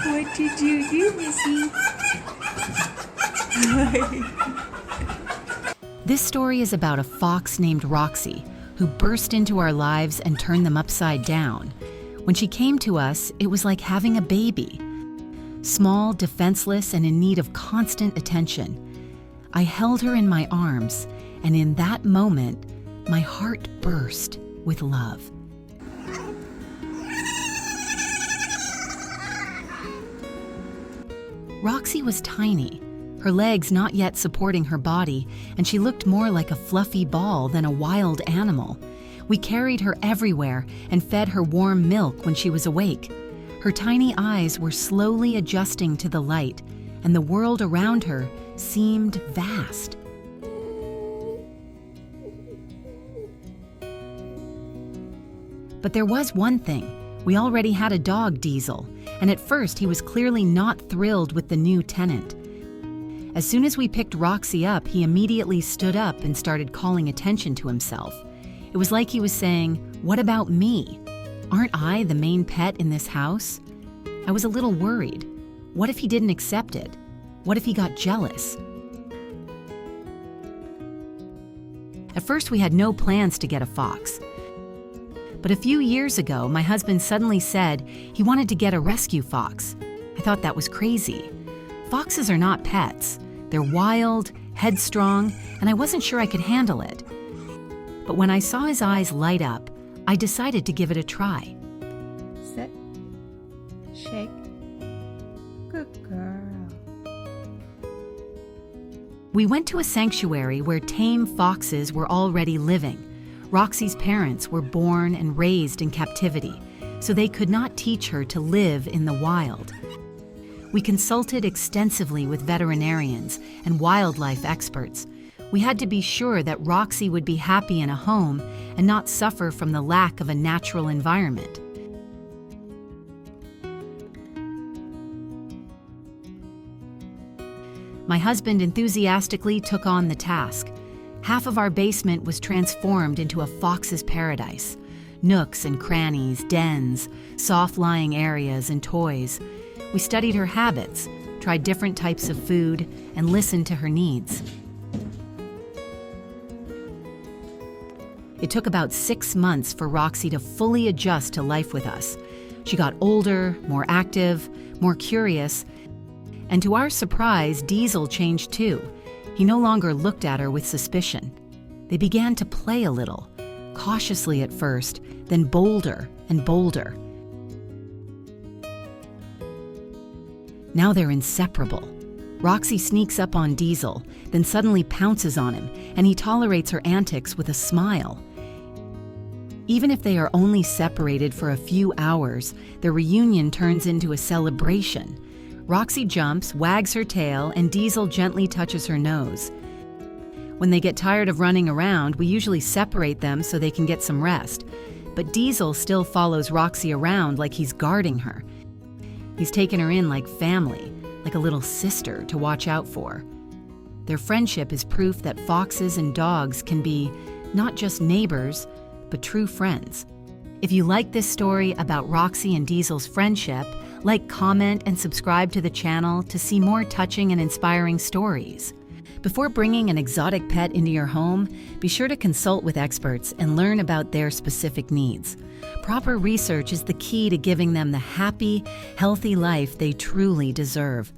What did you do, Missy? This story is about a fox named Roxy who burst into our lives and turned them upside down. When she came to us, it was like having a baby. Small, defenseless, and in need of constant attention. I held her in my arms, and in that moment, my heart burst with love. Roxy was tiny, her legs not yet supporting her body, and she looked more like a fluffy ball than a wild animal. We carried her everywhere and fed her warm milk when she was awake. Her tiny eyes were slowly adjusting to the light, and the world around her seemed vast. But there was one thing. We already had a dog, Diesel, and at first he was clearly not thrilled with the new tenant. As soon as we picked Roxy up, he immediately stood up and started calling attention to himself. It was like he was saying, "What about me? Aren't I the main pet in this house?" I was a little worried. What if he didn't accept it? What if he got jealous? At first, we had no plans to get a fox. But a few years ago, my husband suddenly said he wanted to get a rescue fox. I thought that was crazy. Foxes are not pets. They're wild, headstrong, and I wasn't sure I could handle it. But when I saw his eyes light up, I decided to give it a try. Sit. Shake. Good girl. We went to a sanctuary where tame foxes were already living. Roxy's parents were born and raised in captivity, so they could not teach her to live in the wild. We consulted extensively with veterinarians and wildlife experts. We had to be sure that Roxy would be happy in a home and not suffer from the lack of a natural environment. My husband enthusiastically took on the task. Half of our basement was transformed into a fox's paradise. Nooks and crannies, dens, soft-lying areas, and toys. We studied her habits, tried different types of food, and listened to her needs. It took about 6 months for Roxy to fully adjust to life with us. She got older, more active, more curious, and to our surprise, Diesel changed too. He no longer looked at her with suspicion. They began to play a little, cautiously at first, then bolder and bolder. Now they're inseparable. Roxy sneaks up on Diesel, then suddenly pounces on him, and he tolerates her antics with a smile. Even if they are only separated for a few hours, their reunion turns into a celebration. Roxy jumps, wags her tail, and Diesel gently touches her nose. When they get tired of running around, we usually separate them so they can get some rest. But Diesel still follows Roxy around like he's guarding her. He's taken her in like family, like a little sister to watch out for. Their friendship is proof that foxes and dogs can be not just neighbors, but true friends. If you like this story about Roxy and Diesel's friendship, like, comment, and subscribe to the channel to see more touching and inspiring stories. Before bringing an exotic pet into your home, be sure to consult with experts and learn about their specific needs. Proper research is the key to giving them the happy, healthy life they truly deserve.